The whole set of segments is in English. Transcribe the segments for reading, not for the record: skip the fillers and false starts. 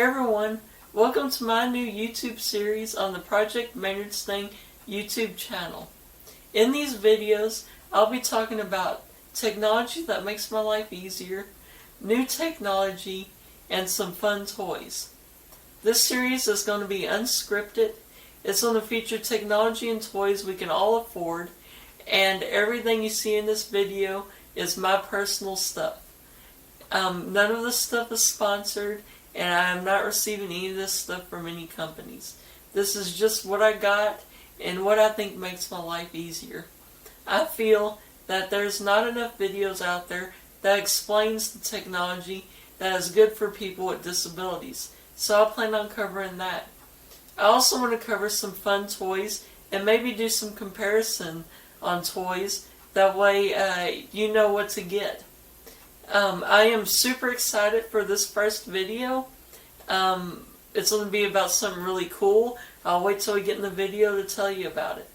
Hey everyone, welcome to my new YouTube series on the Project Maynard's Thing YouTube channel. In these videos, I'll be talking about technology that makes my life easier, new technology, and some fun toys. This series is going to be unscripted. It's going to feature technology and toys we can all afford, and everything you see in this video is my personal stuff. None of this stuff is sponsored, and I am not receiving any of this stuff from any companies. This is just what I got and what I think makes my life easier. I feel that there's not enough videos out there that explains the technology that is good for people with disabilities, so I plan on covering that. I also want to cover some fun toys and maybe do some comparison on toys, that way you know what to get. I am super excited for this first video. It's going to be about something really cool. I'll wait till we get in the video to tell you about it.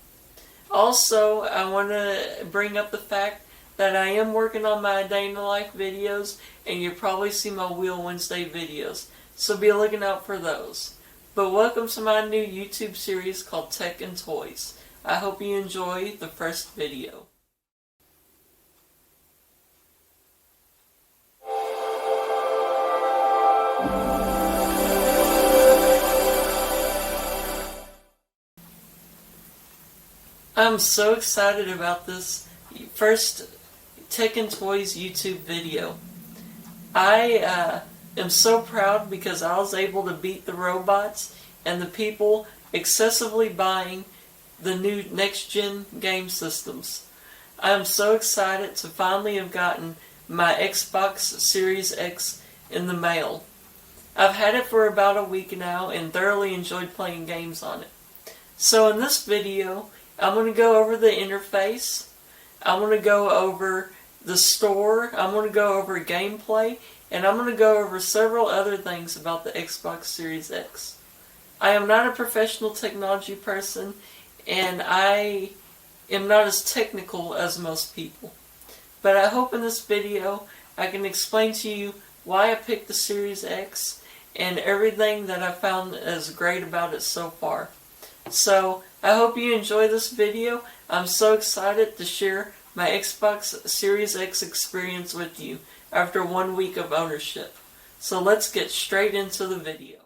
Also, I want to bring up the fact that I am working on my Day in the Life videos, and you'll probably see my Wheel Wednesday videos, so be looking out for those. But welcome to my new YouTube series called Tech and Toys. I hope you enjoy the first video. I'm so excited about this first Tech and Toys YouTube video. I am so proud because I was able to beat the robots and the people excessively buying the new next-gen game systems. I am so excited to finally have gotten my Xbox Series X in the mail. I've had it for about a week now and thoroughly enjoyed playing games on it. So in this video, I'm going to go over the interface, I'm going to go over the store, I'm going to go over gameplay, and I'm going to go over several other things about the Xbox Series X. I am not a professional technology person, and I am not as technical as most people. But I hope in this video I can explain to you why I picked the Series X and everything that I found is great about it so far. So, I hope you enjoy this video. I'm so excited to share my Xbox Series X experience with you after 1 week of ownership. So let's get straight into the video.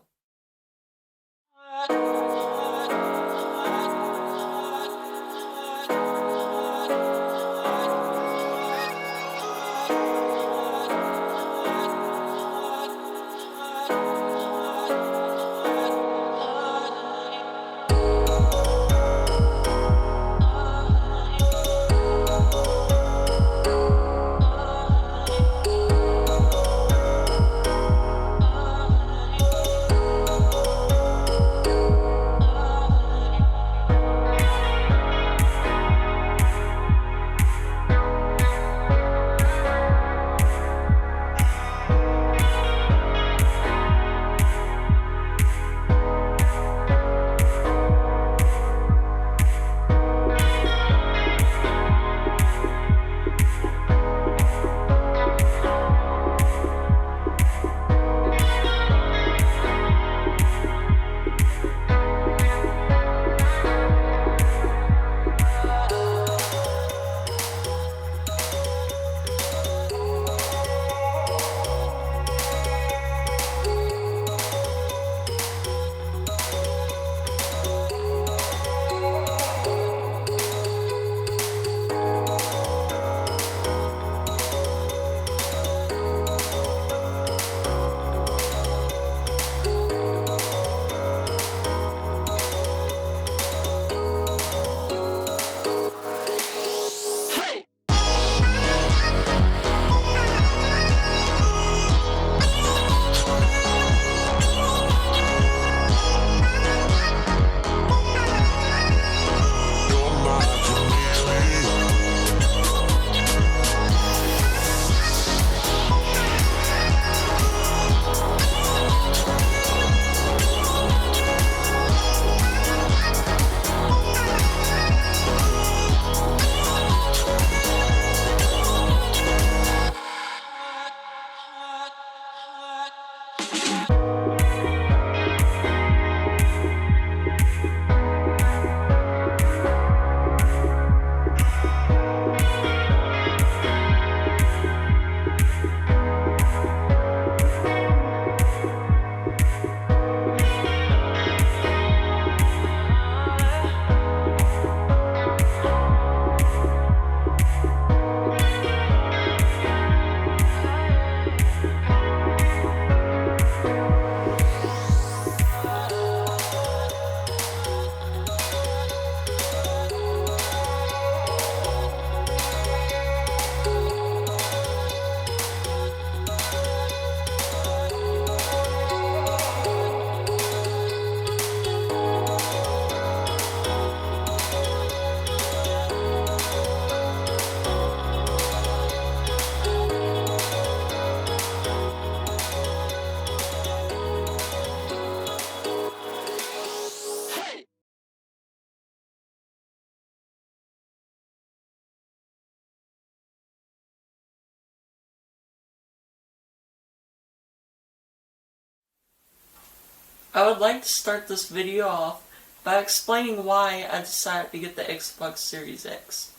I would like to start this video off by explaining why I decided to get the Xbox Series X.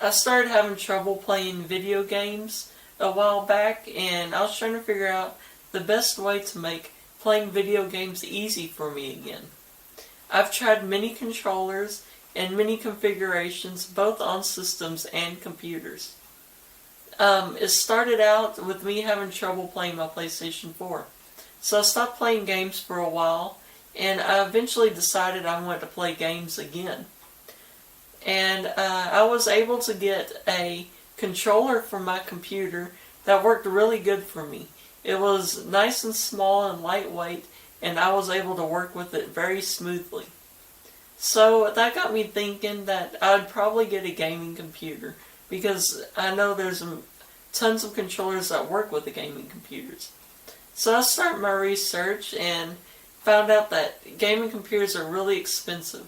I started having trouble playing video games a while back, and I was trying to figure out the best way to make playing video games easy for me again. I've tried many controllers and many configurations, both on systems and computers. It started out with me having trouble playing my PlayStation 4. So I stopped playing games for a while, and I eventually decided I wanted to play games again. And I was able to get a controller for my computer that worked really good for me. It was nice and small and lightweight, and I was able to work with it very smoothly. So that got me thinking that I'd probably get a gaming computer, because I know there's tons of controllers that work with the gaming computers. So I started my research and found out that gaming computers are really expensive.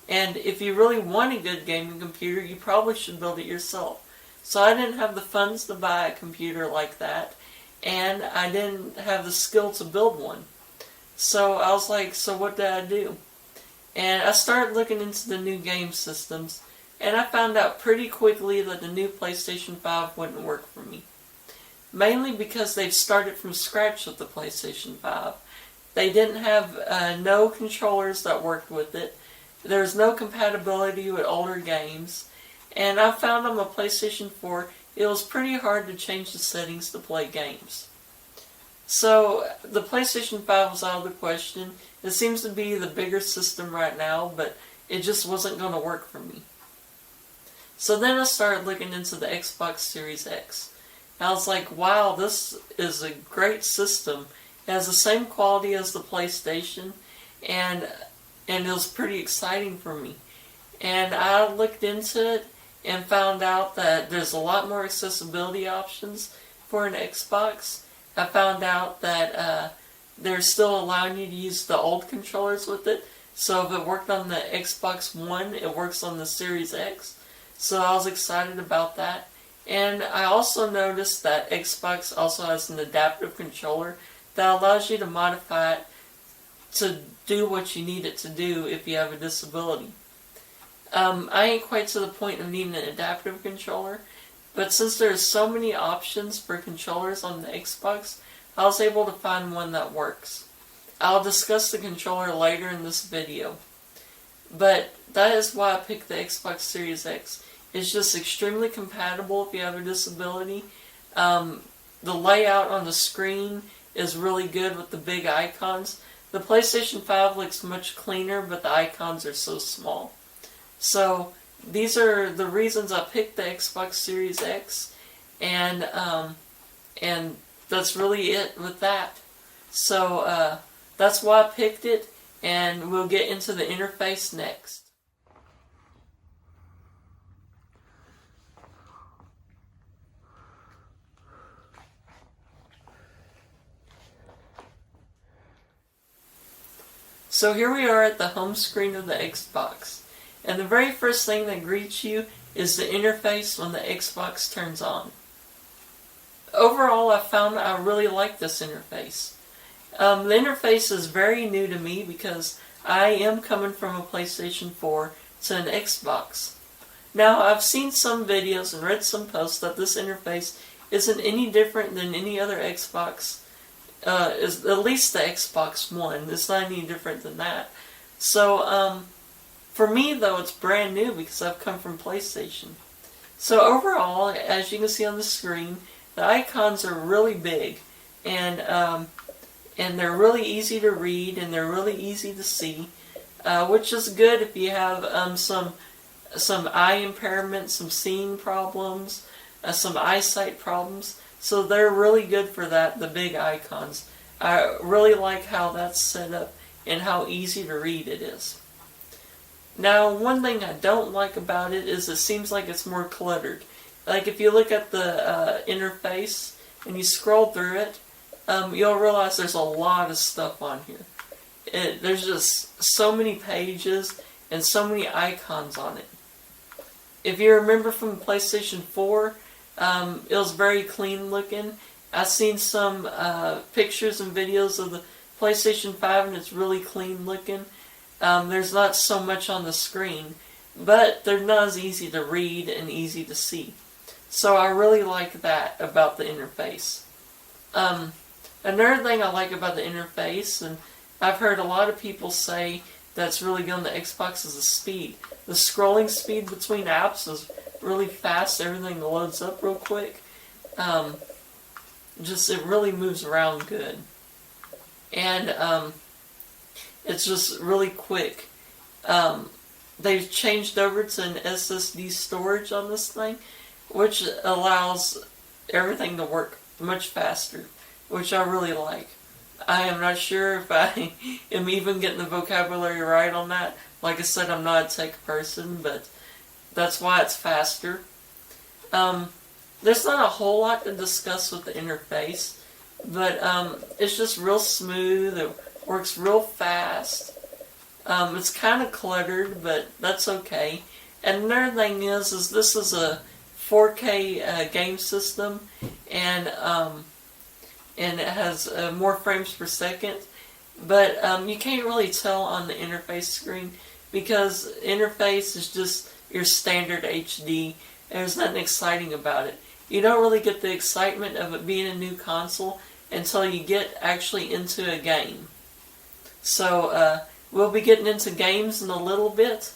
And if you really want a good gaming computer, you probably should build it yourself. So I didn't have the funds to buy a computer like that, and I didn't have the skill to build one. So I was like, so what did I do? And I started looking into the new game systems, and I found out pretty quickly that the new PlayStation 5 wouldn't work for me. Mainly because they've started from scratch with the PlayStation 5. They didn't have no controllers that worked with it. There's no compatibility with older games. And I found on my PlayStation 4, it was pretty hard to change the settings to play games. So the PlayStation 5 was out of the question. It seems to be the bigger system right now, but it just wasn't going to work for me. So then I started looking into the Xbox Series X. And I was like, wow, this is a great system. It has the same quality as the PlayStation, and it was pretty exciting for me. And I looked into it and found out that there's a lot more accessibility options for an Xbox. I found out that they're still allowing you to use the old controllers with it. So if it worked on the Xbox One, it works on the Series X. So I was excited about that. And I also noticed that Xbox also has an adaptive controller that allows you to modify it to do what you need it to do if you have a disability. I ain't quite to the point of needing an adaptive controller, but since there's so many options for controllers on the Xbox, I was able to find one that works. I'll discuss the controller later in this video. But that is why I picked the Xbox Series X. It's just extremely compatible if you have a disability. The layout on the screen is really good with the big icons. The PlayStation 5 looks much cleaner, but the icons are so small. So these are the reasons I picked the Xbox Series X, and that's really it with that. So that's why I picked it, and we'll get into the interface next. So here we are at the home screen of the Xbox. And the very first thing that greets you is the interface when the Xbox turns on. Overall, I found I really like this interface. The interface is very new to me because I am coming from a PlayStation 4 to an Xbox. Now, I've seen some videos and read some posts that this interface isn't any different than any other Xbox. Is at least the Xbox One. It's not any different than that. So, for me, though, it's brand new because I've come from PlayStation. So overall, as you can see on the screen, the icons are really big, and they're really easy to read, and they're really easy to see, which is good if you have some eye impairment, some seeing problems, some eyesight problems. So they're really good for that, the big icons. I really like how that's set up and how easy to read it is. Now, one thing I don't like about it is it seems like it's more cluttered. Like if you look at the interface and you scroll through it, you'll realize there's a lot of stuff on here. There's just so many pages and so many icons on it. If you remember from PlayStation 4, it was very clean looking. I've seen some pictures and videos of the PlayStation 5 and it's really clean looking. There's not so much on the screen, but they're not as easy to read and easy to see. So I really like that about the interface. Another thing I like about the interface, and I've heard a lot of people say that's really good on the Xbox, is the speed. The scrolling speed between apps is really fast. Everything loads up real quick. It really moves around good. And it's just really quick. They've changed over to an SSD storage on this thing, which allows everything to work much faster, which I really like. I am not sure if I am even getting the vocabulary right on that. Like I said, I'm not a tech person, but that's why it's faster. There's not a whole lot to discuss with the interface, but it's just real smooth. It works real fast. It's kind of cluttered, but that's okay. And another thing is this is a 4K game system, and it has more frames per second. But you can't really tell on the interface screen because interface is just your standard HD. And there's nothing exciting about it. You don't really get the excitement of it being a new console until you get actually into a game. So we'll be getting into games in a little bit,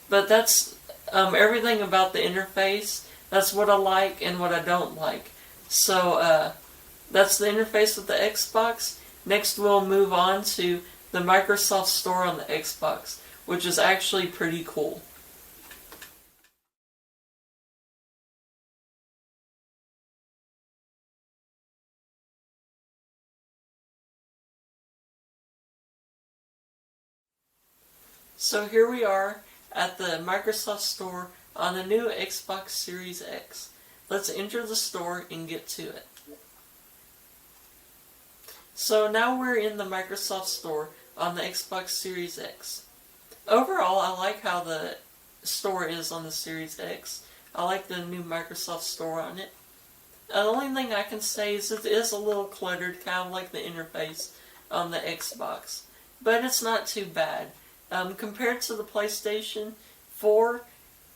but that's everything about the interface. That's what I like and what I don't like. So that's the interface with the Xbox. Next we'll move on to the Microsoft Store on the Xbox, which is actually pretty cool. So here we are at the Microsoft Store on the new Xbox Series X. Let's enter the store and get to it. So now we're in the Microsoft Store on the Xbox Series X. Overall, I like how the store is on the Series X. I like the new Microsoft Store on it. The only thing I can say is it is a little cluttered, kind of like the interface on the Xbox. But it's not too bad. Compared to the PlayStation 4,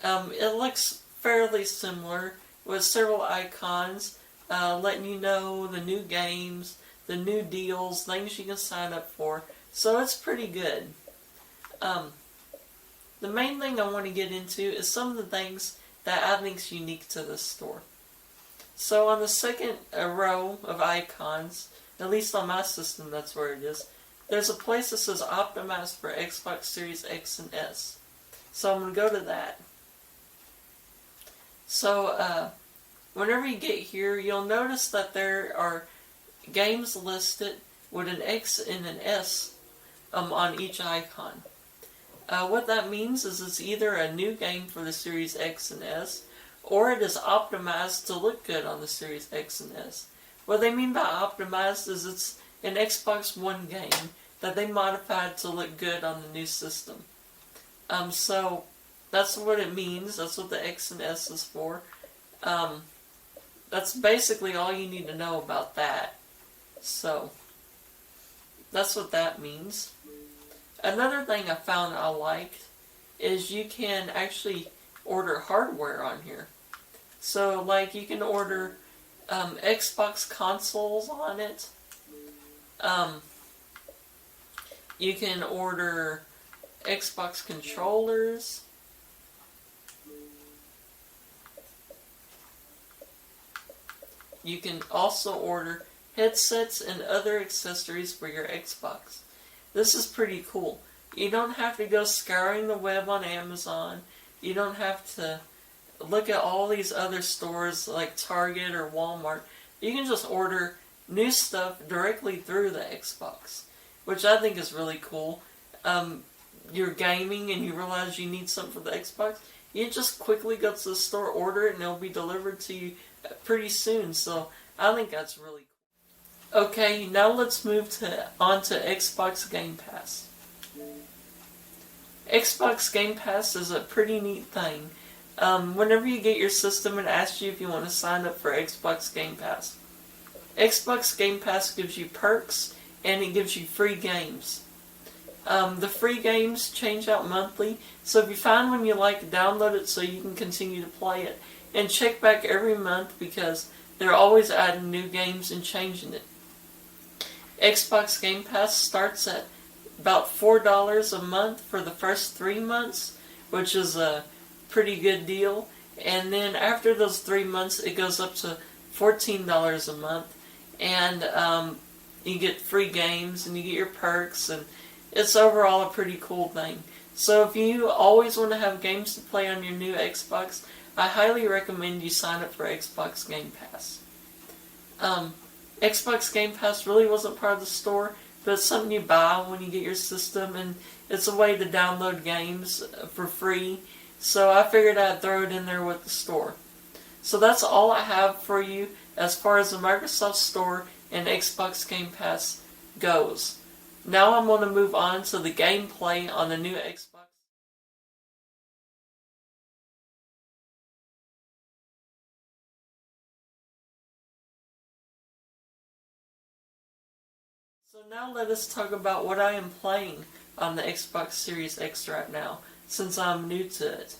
it looks fairly similar with several icons letting you know the new games, the new deals, things you can sign up for. So it's pretty good. The main thing I want to get into is some of the things that I think is unique to this store. So on the second row of icons, at least on my system that's where it is, there's a place that says optimized for Xbox Series X and S. So I'm going to go to that. So whenever you get here, you'll notice that there are games listed with an X and an S on each icon. What that means is it's either a new game for the Series X and S, or it is optimized to look good on the Series X and S. What they mean by optimized is it's an Xbox One game that they modified to look good on the new system. So that's what it means. That's what the X and S is for. That's basically all you need to know about that. So that's what that means. Another thing I found I liked is you can actually order hardware on here. So like you can order Xbox consoles on it. You can order Xbox controllers. You can also order headsets and other accessories for your Xbox. This is pretty cool. You don't have to go scouring the web on Amazon. You don't have to look at all these other stores like Target or Walmart. You can just order new stuff directly through the Xbox, which I think is really cool. You're gaming and you realize you need something for the Xbox. You just quickly go to the store, order it, and it'll be delivered to you pretty soon. So I think that's really cool. Okay, now let's move on to Xbox Game Pass. Xbox Game Pass is a pretty neat thing. Whenever you get your system, it asks you if you want to sign up for Xbox Game Pass. Xbox Game Pass gives you perks and it gives you free games. The free games change out monthly, so if you find one you like, download it so you can continue to play it. And check back every month because they're always adding new games and changing it. Xbox Game Pass starts at about $4 a month for the first 3 months, which is a pretty good deal. And then after those 3 months, it goes up to $14 a month. And you get free games and you get your perks, and it's overall a pretty cool thing. So if you always want to have games to play on your new Xbox, I highly recommend you sign up for Xbox Game Pass. Xbox Game Pass really wasn't part of the store, but it's something you buy when you get your system, and it's a way to download games for free. So I figured I'd throw it in there with the store. So that's all I have for you as far as the Microsoft Store and Xbox Game Pass goes. Now I'm going to move on to the gameplay on the new Xbox. So now let us talk about what I am playing on the Xbox Series X right now, since I'm new to it.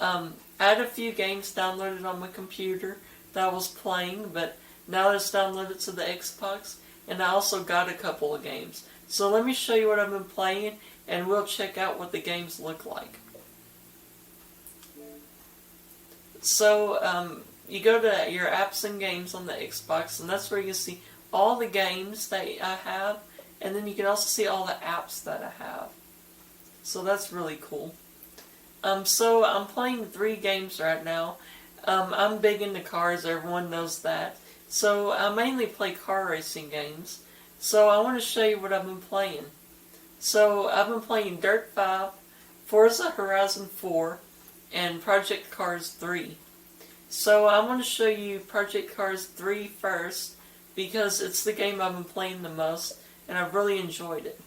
I had a few games downloaded on my computer that I was playing, but now it's downloaded to the Xbox, and I also got a couple of games. So let me show you what I've been playing, and we'll check out what the games look like. So you go to your apps and games on the Xbox, and that's where you can see all the games that I have, and then you can also see all the apps that I have. So that's really cool. So I'm playing 3 games right now. I'm big into cars, everyone knows that. So I mainly play car racing games. So I want to show you what I've been playing. So I've been playing Dirt 5, Forza Horizon 4, and Project Cars 3. So I want to show you Project Cars 3 first, because it's the game I've been playing the most, and I've really enjoyed it.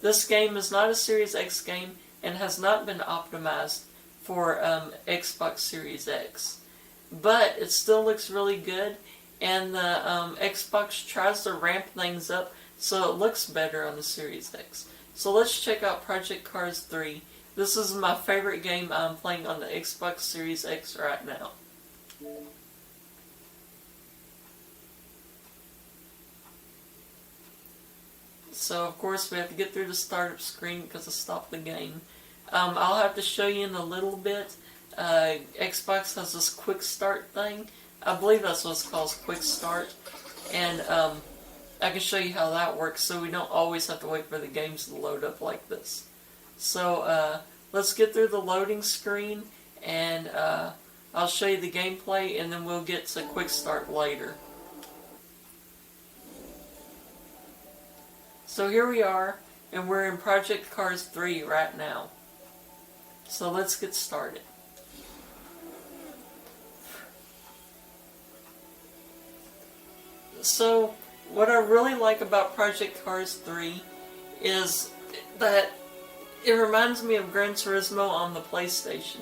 This game is not a Series X game, and has not been optimized for Xbox Series X. But it still looks really good, and the Xbox tries to ramp things up so it looks better on the Series X. So let's check out Project Cars 3. This is my favorite game I'm playing on the Xbox Series X right now. So of course we have to get through the startup screen because I stopped the game. I'll have to show you in a little bit. Xbox has this quick start thing. I believe that's what it's called, quick start. And I can show you how that works so we don't always have to wait for the games to load up like this. So let's get through the loading screen, and I'll show you the gameplay, and then we'll get to quick start later. So here we are, and we're in Project Cars 3 right now. So let's get started. So what I really like about Project Cars 3 is that it reminds me of Gran Turismo on the PlayStation.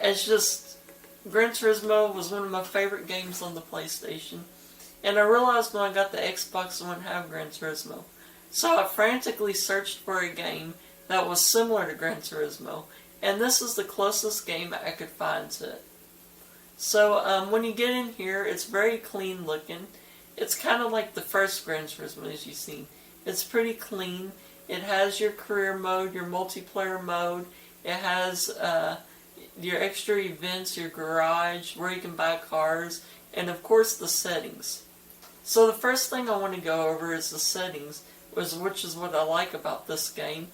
It's just, Gran Turismo was one of my favorite games on the PlayStation. And I realized when I got the Xbox I wouldn't have Gran Turismo. So I frantically searched for a game that was similar to Gran Turismo. And this is the closest game I could find to it. So when you get in here, it's very clean looking. It's kind of like the first Gran Turismo as you've seen. It's pretty clean. It has your career mode, your multiplayer mode. It has your extra events, your garage, where you can buy cars, and of course the settings. So the first thing I want to go over is the settings, which is what I like about this game.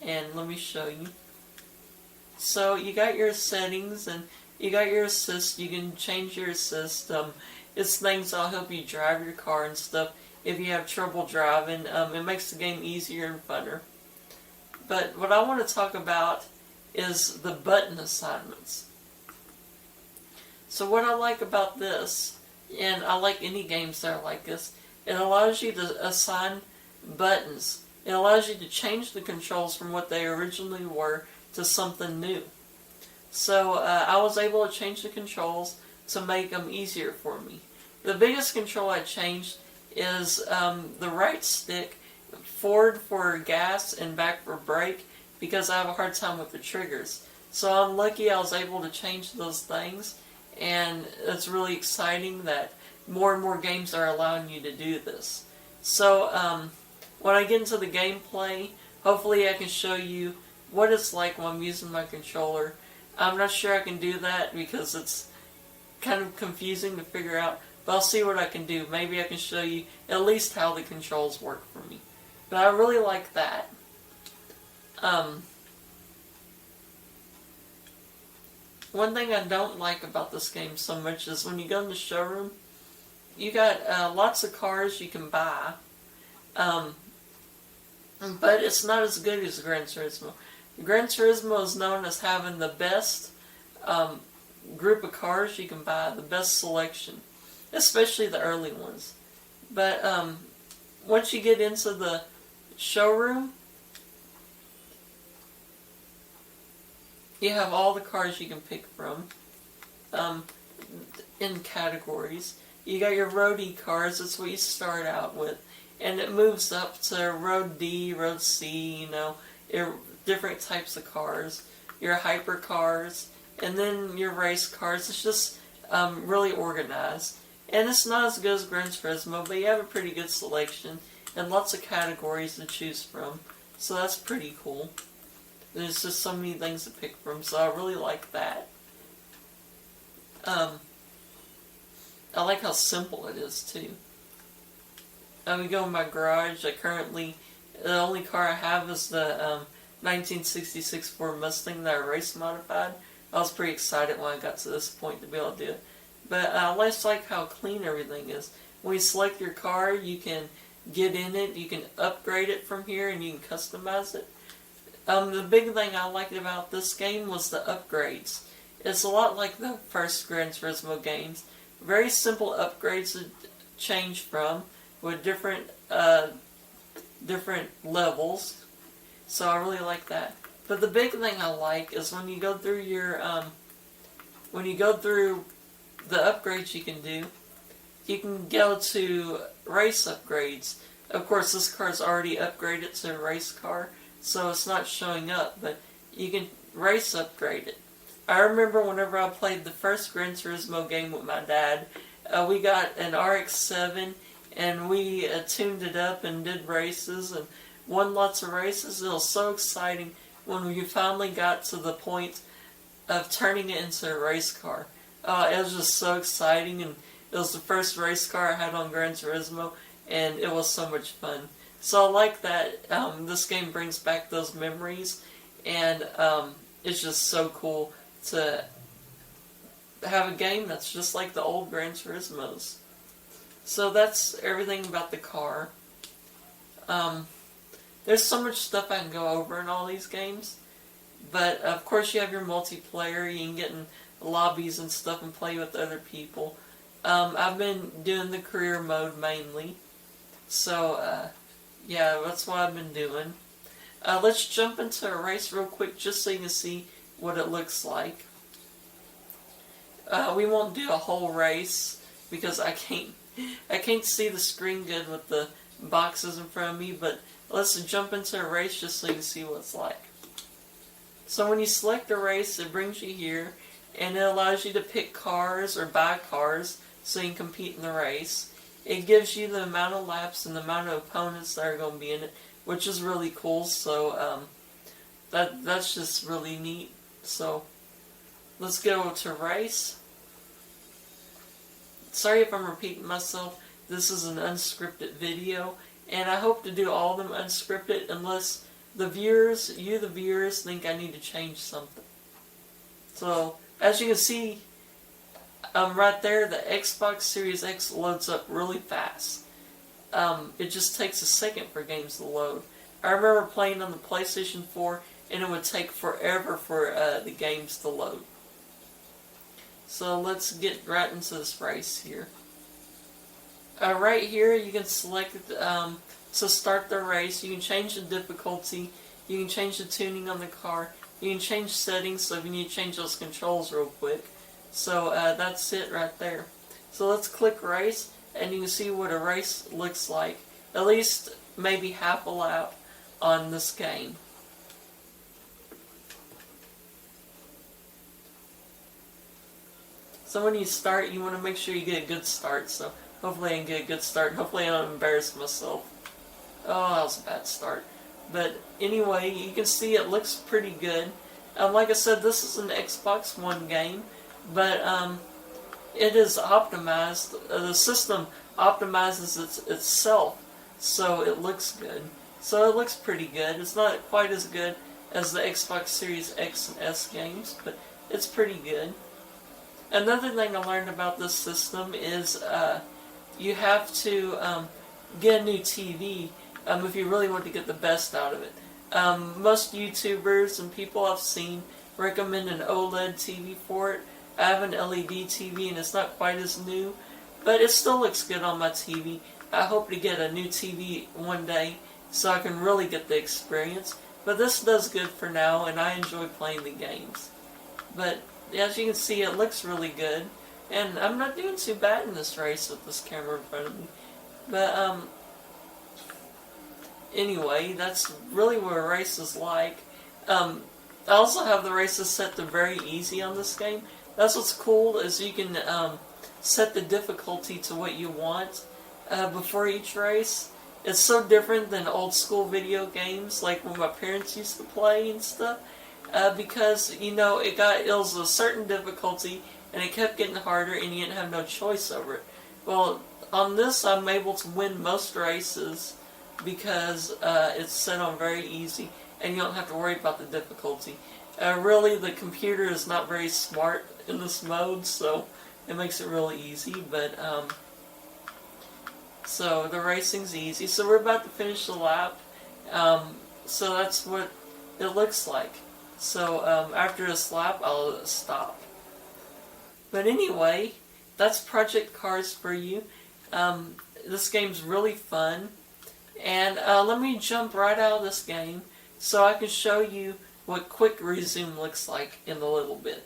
And let me show you. So you got your settings, and you got your assist. You can change your assist. It's things that'll help you drive your car and stuff. If you have trouble driving, it makes the game easier and funner. But what I want to talk about is the button assignments. So what I like about this, and I like any games that are like this, it allows you to assign buttons. It allows you to change the controls from what they originally were to something new. So I was able to change the controls to make them easier for me. The biggest control I changed is the right stick, forward for gas and back for brake, because I have a hard time with the triggers. So I'm lucky I was able to change those things, and it's really exciting that more and more games are allowing you to do this. So when I get into the gameplay, hopefully I can show you what it's like when I'm using my controller. I'm not sure I can do that because it's kind of confusing to figure out, but I'll see what I can do. Maybe I can show you at least how the controls work for me. But I really like that. One thing I don't like about this game so much is when you go in the showroom, you got lots of cars you can buy, but it's not as good as Gran Turismo. Gran Turismo is known as having the best group of cars you can buy, the best selection, especially the early ones. But once you get into the showroom, you have all the cars you can pick from in categories. You got your roadie cars, that's what you start out with. And it moves up to road D, road C, you know, different types of cars. Your hyper cars, and then your race cars. It's just really organized. And it's not as good as Gran Turismo, but you have a pretty good selection and lots of categories to choose from. So that's pretty cool. There's just so many things to pick from, so I really like that. I like how simple it is, too. We go in my garage. The only car I have is the 1966 Ford Mustang that I race modified. I was pretty excited when I got to this point to be able to do it. But I just like how clean everything is. When you select your car, you can get in it, you can upgrade it from here, and you can customize it. The big thing I liked about this game was the upgrades. It's a lot like the first Gran Turismo games. Very simple upgrades to change from, with different levels. So I really like that. But the big thing I like is when you go through the upgrades you can do, you can go to race upgrades. Of course, this car is already upgraded to a race car, so it's not showing up, but you can race upgrade it. I remember whenever I played the first Gran Turismo game with my dad, we got an RX-7 and we tuned it up and did races and won lots of races. It was so exciting when we finally got to the point of turning it into a race car. It was just so exciting, and it was the first race car I had on Gran Turismo, and it was so much fun. So I like that this game brings back those memories, and it's just so cool to have a game that's just like the old Gran Turismos. So that's everything about the car. There's so much stuff I can go over in all these games, but of course you have your multiplayer. You can get in lobbies and stuff and play with other people. I've been doing the career mode mainly, so yeah, that's what I've been doing. Let's jump into a race real quick just so you can see what it looks like. We won't do a whole race because I can't see the screen good with the boxes in front of me, but let's jump into a race just so you can see what it's like. So when you select a race, it brings you here, and it allows you to pick cars or buy cars so you can compete in the race. It gives you the amount of laps and the amount of opponents that are going to be in it, which is really cool. So that's just really neat. So let's go to race. Sorry if I'm repeating myself. This is an unscripted video, and I hope to do all of them unscripted unless the viewers think I need to change something. So as you can see, right there, the Xbox Series X loads up really fast. It just takes a second for games to load. I remember playing on the PlayStation 4, and it would take forever for the games to load. So let's get right into this race here. Right here, you can select to start the race. You can change the difficulty. You can change the tuning on the car. You can change settings, so if you need to change those controls real quick. So that's it right there. So let's click race, and you can see what a race looks like, at least maybe half a lap on this game. So when you start, you want to make sure you get a good start. So hopefully I can get a good start. Hopefully I don't embarrass myself. Oh, that was a bad start. But anyway, you can see it looks pretty good. Like I said, this is an Xbox One game, but it is optimized. The system optimizes itself, so it looks good. So it looks pretty good. It's not quite as good as the Xbox Series X and S games, but it's pretty good. Another thing I learned about this system is you have to get a new TV if you really want to get the best out of it. Most YouTubers and people I've seen recommend an OLED TV for it. I have an LED TV and it's not quite as new, but it still looks good on my TV. I hope to get a new TV one day so I can really get the experience. But this does good for now, and I enjoy playing the games. But as you can see, it looks really good, and I'm not doing too bad in this race with this camera in front of me. But anyway, that's really what a race is like. I also have the races set to very easy on this game. That's what's cool, is you can set the difficulty to what you want before each race. It's so different than old school video games like when my parents used to play and stuff. Because, you know, it was a certain difficulty and it kept getting harder and you didn't have no choice over it. Well, on this I'm able to win most races because it's set on very easy and you don't have to worry about the difficulty. Really, the computer is not very smart in this mode, so it makes it really easy, but so the racing's easy. So we're about to finish the lap, so that's what it looks like. So after this lap, I'll stop. But anyway, that's Project Cars for you. This game's really fun. And let me jump right out of this game so I can show you what quick resume looks like in a little bit.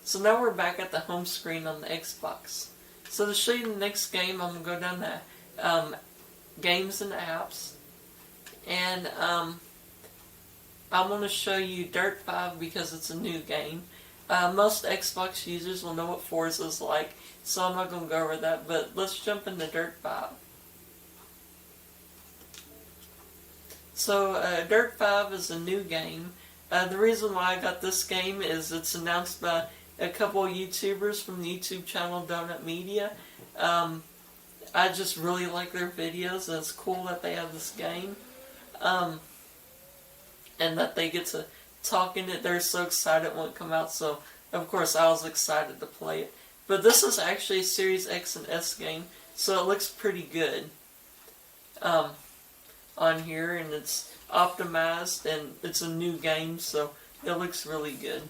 So now we're back at the home screen on the Xbox. So to show you the next game, I'm going to go down to Games and Apps. And I'm going to show you Dirt 5 because it's a new game. Most Xbox users will know what Forza is like, so I'm not going to go over that, but let's jump into Dirt 5. So Dirt 5 is a new game. The reason why I got this game is it's announced by a couple of YouTubers from the YouTube channel Donut Media. I just really like their videos, and it's cool that they have this game. And that they get to talk in it. They're so excited when it comes out, so of course I was excited to play it. But this is actually a Series X and S game, so it looks pretty good on here, and it's optimized, and it's a new game, so it looks really good.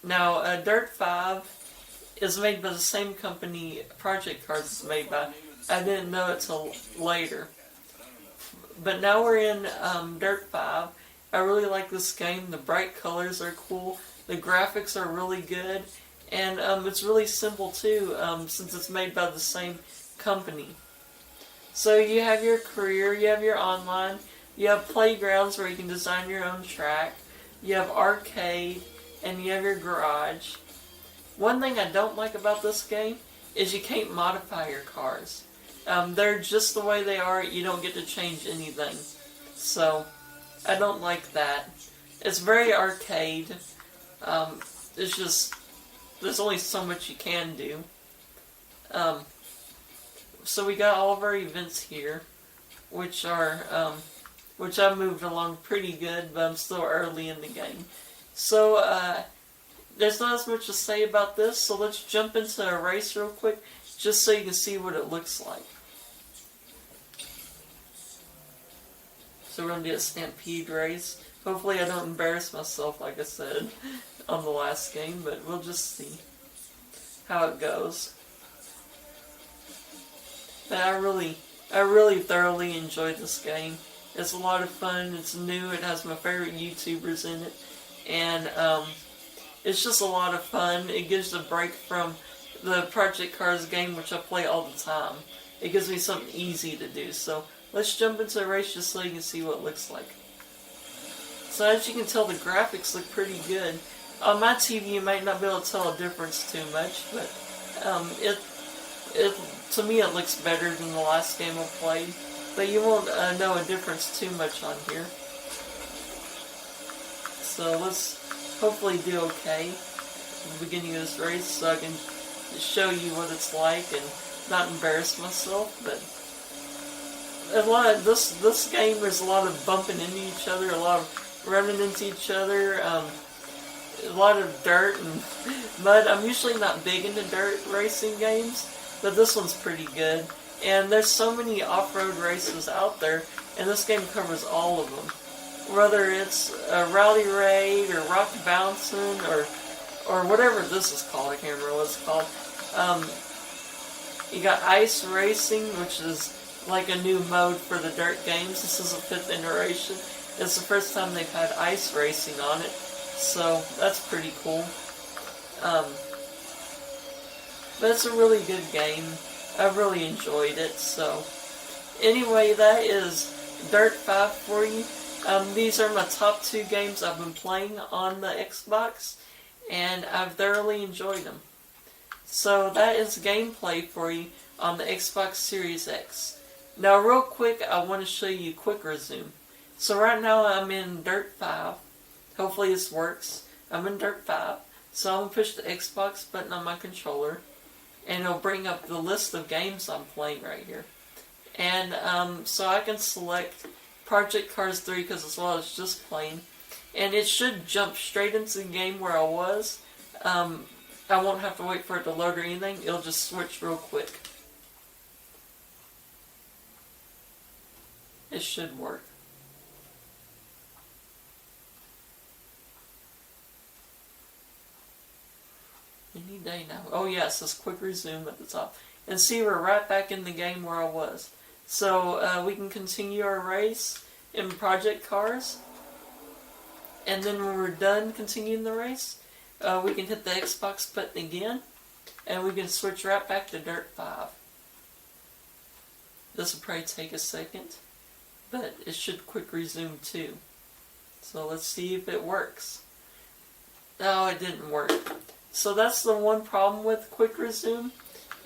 Now, Dirt 5 is made by the same company Project Cars is made by. I didn't know it till later. But now we're in Dirt 5. I really like this game. The bright colors are cool. The graphics are really good. And it's really simple too, since it's made by the same company. So you have your career, you have your online, you have playgrounds where you can design your own track, you have arcade, and you have your garage. One thing I don't like about this game is you can't modify your cars. They're just the way they are. You don't get to change anything. So, I don't like that. It's very arcade. It's just, there's only so much you can do. So we got all of our events here, which are, which I moved along pretty good, but I'm still early in the game. So, there's not as much to say about this, so let's jump into a race real quick, just so you can see what it looks like. So we're going to do a stampede race. Hopefully I don't embarrass myself, like I said, on the last game, but we'll just see how it goes. But I really thoroughly enjoyed this game. It's a lot of fun, it's new, it has my favorite YouTubers in it, and it's just a lot of fun. It gives a break from the Project Cars game, which I play all the time. It gives me something easy to do. So let's jump into the race just so you can see what it looks like. So as you can tell, the graphics look pretty good. On my TV, you might not be able to tell a difference too much, but to me it looks better than the last game I played. But you won't know a difference too much on here. So let's hopefully do okay at the beginning of this race so I can show you what it's like and not embarrass myself. But a lot of this game, there's a lot of bumping into each other, a lot of running into each other, a lot of dirt and mud. I'm usually not big into dirt racing games, but this one's pretty good. And there's so many off-road races out there, and this game covers all of them. Whether it's a Rally Raid or Rock Bouncing or whatever this is called, I can't remember what it's called. You got Ice Racing, which is like a new mode for the dirt games. This is a 5th iteration. It's the first time they've had ice racing on it, so that's pretty cool. But it's a really good game. I've really enjoyed it. So anyway, that is Dirt 5 for you. These are my top 2 games I've been playing on the Xbox, and I've thoroughly enjoyed them. So that is gameplay for you on the Xbox Series X. Now real quick, I want to show you quick resume. So right now I'm in Dirt 5. Hopefully this works. I'm in Dirt 5. So I'm going to push the Xbox button on my controller, and it'll bring up the list of games I'm playing right here. And so I can select Project Cars 3 because that's what I was just playing. And it should jump straight into the game where I was. I won't have to wait for it to load or anything. It'll just switch real quick. It should work. Any day now. Oh yes, this quick resume at the top. And see, we're right back in the game where I was. So we can continue our race in Project Cars. And then when we're done continuing the race, we can hit the Xbox button again. And we can switch right back to Dirt 5. This will probably take a second, but it should quick resume too. So let's see if it works. No, it didn't work. So that's the one problem with quick resume,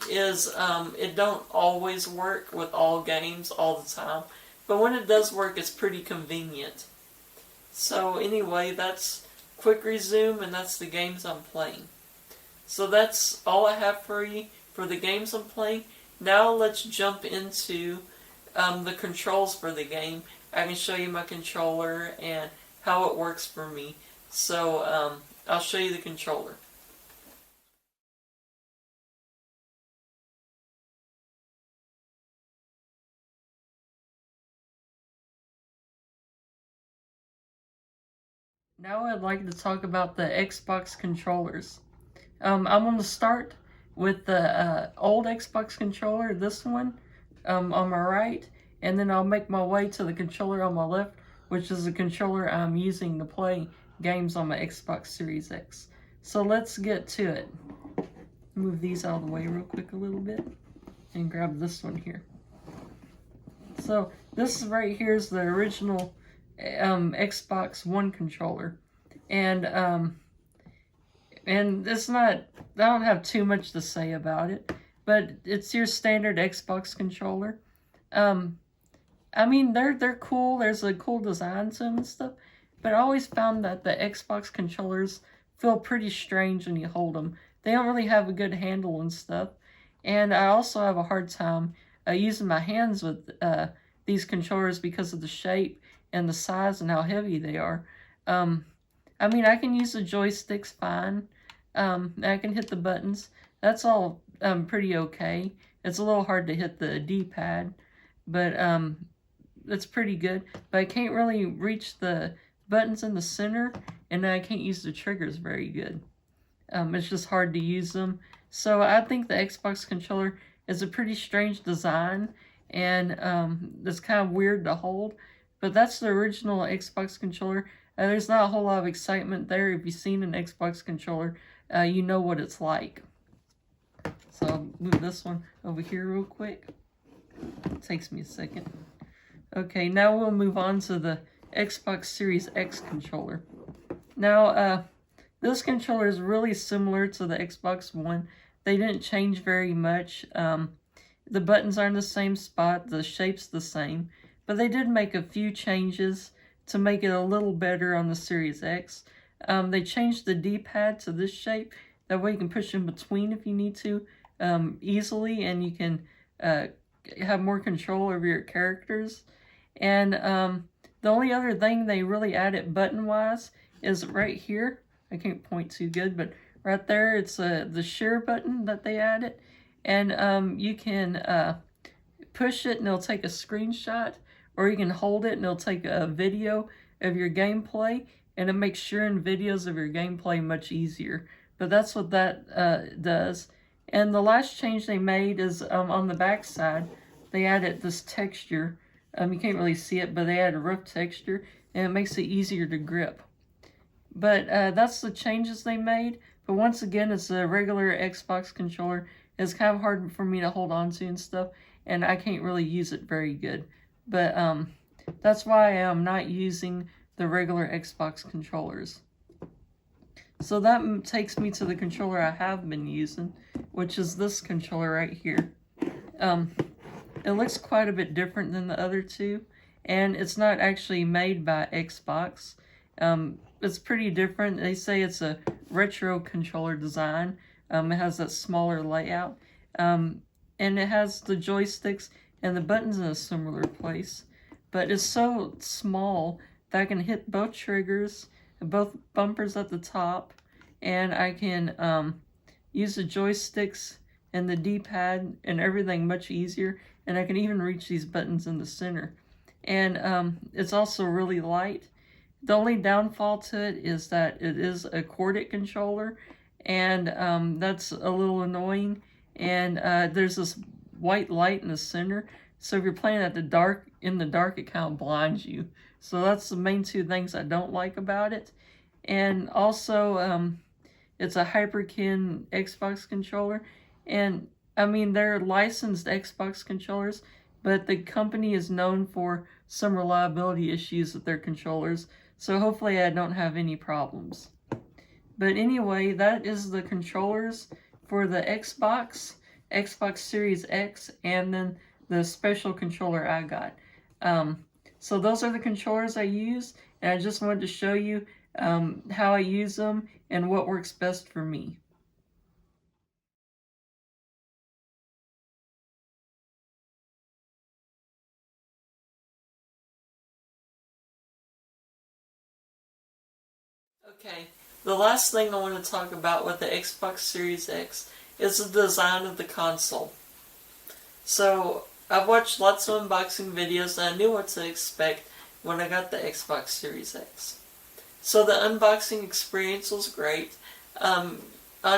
is it don't always work with all games all the time. But when it does work, it's pretty convenient. So anyway, that's quick resume, and that's the games I'm playing. So that's all I have for you for the games I'm playing. Now let's jump into the controls for the game. I can show you my controller and how it works for me. So I'll show you the controller. Now I'd like to talk about the Xbox controllers. I'm going to start with the old Xbox controller, this one, on my right, and then I'll make my way to the controller on my left, which is the controller I'm using to play games on my Xbox Series X. So let's get to it. Move these out of the way real quick a little bit, and grab this one here. So this right here is the original Xbox One controller, and it's not, I don't have too much to say about it, but it's your standard Xbox controller. I mean, they're cool. There's a cool design to them and stuff, but I always found that the Xbox controllers feel pretty strange when you hold them. They don't really have a good handle and stuff, and I also have a hard time using my hands with these controllers because of the shape and the size and how heavy they are. I mean, I can use the joysticks fine. I can hit the buttons. That's all pretty okay. It's a little hard to hit the D-pad, but it's pretty good. But I can't really reach the buttons in the center, and I can't use the triggers very good. It's just hard to use them. So I think the Xbox controller is a pretty strange design, and it's kind of weird to hold. but that's the original Xbox controller. There's not a whole lot of excitement there. If you've seen an Xbox controller, you know what it's like. So I'll move this one over here real quick. It takes me a second. Okay, now we'll move on to the Xbox Series X controller. Now, this controller is really similar to the Xbox One. They didn't change very much. The buttons are in the same spot, the shape's the same, but they did make a few changes to make it a little better on the Series X. They changed the D-pad to this shape. That way you can push in between if you need to easily, and you can have more control over your characters. And the only other thing they really added button-wise is right here. I can't point too good, but right there, it's the share button that they added. And you can push it and it'll take a screenshot, or you can hold it and it'll take a video of your gameplay, and it makes sharing videos of your gameplay much easier. But that's what that does. And the last change they made is on the back side, they added this texture. You can't really see it, but they added a rough texture, and it makes it easier to grip. But that's the changes they made. But once again, it's a regular Xbox controller. It's kind of hard for me to hold on to and stuff, and I can't really use it very good. But that's why I'm not using the regular Xbox controllers. So that takes me to the controller I have been using, which is this controller right here. It looks quite a bit different than the other two, and it's not actually made by Xbox. It's pretty different. They say it's a retro controller design. It has that smaller layout, and it has the joysticks and the buttons in a similar place, but it's so small that I can hit both triggers, both bumpers at the top, and I can use the joysticks and the D-pad and everything much easier, and I can even reach these buttons in the center. And it's also really light. The only downfall to it is that it is a corded controller, and that's a little annoying. And there's this white light in the center, so if you're playing in the dark, it kind of blinds you. So that's the main two things I don't like about it. And also, it's a Hyperkin Xbox controller, and I mean, they're licensed Xbox controllers, but the company is known for some reliability issues with their controllers, so hopefully I don't have any problems. But anyway, that is the controllers for the Xbox Series X, and then the special controller I got. So those are the controllers I use, and I just wanted to show you how I use them and what works best for me. Okay, the last thing I want to talk about with the Xbox Series X is the design of the console. So, I've watched lots of unboxing videos and I knew what to expect when I got the Xbox Series X. So the unboxing experience was great. On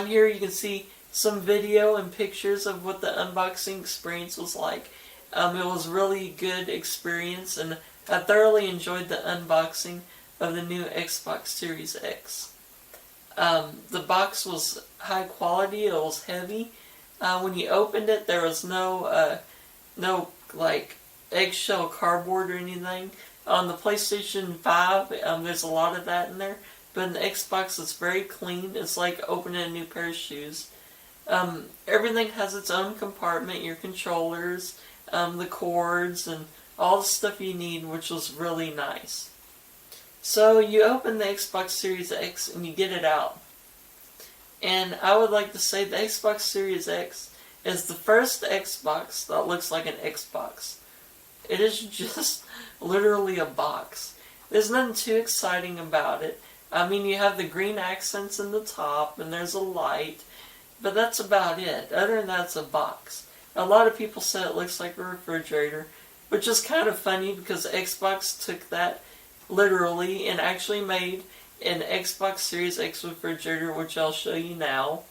here you can see some video and pictures of what the unboxing experience was like. It was really good experience, and I thoroughly enjoyed the unboxing of the new Xbox Series X. The box was high quality, it was heavy. When you opened it, there was no like eggshell cardboard or anything. On the PlayStation 5, there's a lot of that in there, but in the Xbox it's very clean. It's like opening a new pair of shoes. Everything has its own compartment, your controllers, the cords, and all the stuff you need, which was really nice. So you open the Xbox Series X and you get it out. And I would like to say the Xbox Series X is the first Xbox that looks like an Xbox. It is just literally a box. There's nothing too exciting about it. I mean, you have the green accents in the top and there's a light, but that's about it. Other than that, it's a box. A lot of people say it looks like a refrigerator, which is kind of funny because Xbox took that literally and actually made an Xbox Series X refrigerator, which I'll show you now.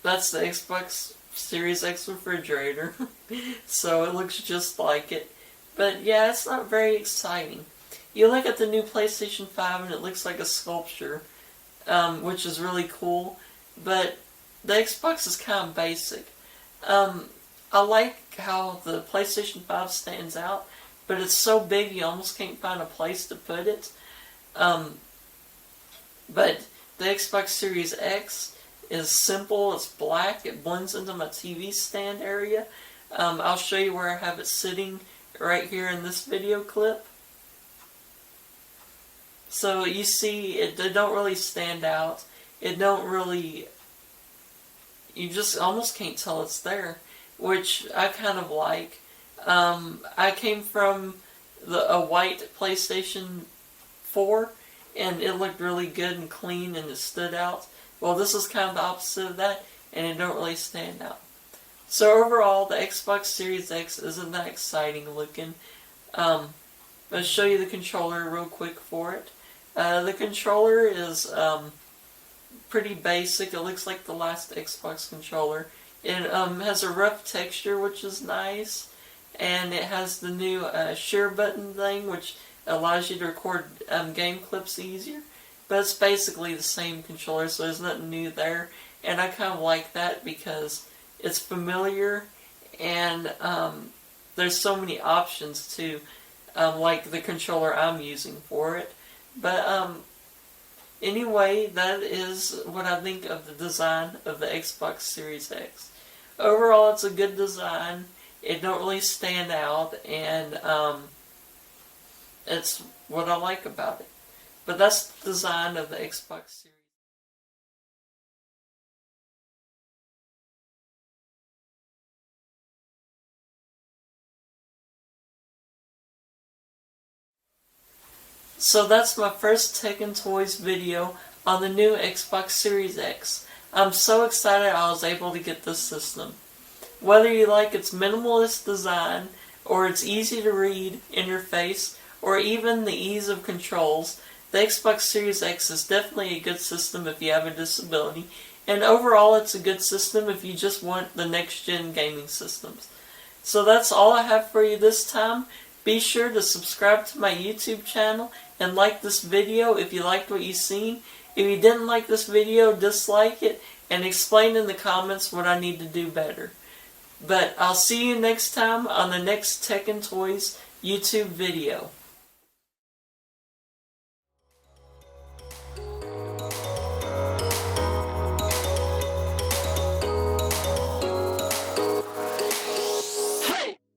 That's the Xbox Series X refrigerator. So it looks just like it. But yeah, it's not very exciting. You look at the new PlayStation 5 and it looks like a sculpture, which is really cool, but the Xbox is kind of basic. I like how the PlayStation 5 stands out, but it's so big you almost can't find a place to put it. But the Xbox Series X is simple, it's black, it blends into my TV stand area. I'll show you where I have it sitting right here in this video clip. So you see, it don't really stand out. It don't really, you just almost can't tell it's there, which I kind of like. I came from a white PlayStation 4, and it looked really good and clean, and it stood out. Well, this is kind of the opposite of that, and it don't really stand out. So overall, the Xbox Series X isn't that exciting looking. I'll show you the controller real quick for it. The controller is pretty basic. It looks like the last Xbox controller. It has a rough texture, which is nice, and it has the new share button thing, which allows you to record game clips easier. But it's basically the same controller, so there's nothing new there. And I kind of like that because it's familiar, and there's so many options too, like the controller I'm using for it. But anyway, that is what I think of the design of the Xbox Series X. Overall, it's a good design. It don't really stand out, and it's what I like about it. But that's the design of the Xbox Series. So that's my first Tech and Toys video on the new Xbox Series X. I'm so excited I was able to get this system. Whether you like its minimalist design, or its easy to read interface, or even the ease of controls, the Xbox Series X is definitely a good system if you have a disability, and overall it's a good system if you just want the next-gen gaming systems. So that's all I have for you this time. Be sure to subscribe to my YouTube channel and like this video if you liked what you've seen. If you didn't like this video, dislike it and explain in the comments what I need to do better. But I'll see you next time on the next Tech and Toys YouTube video.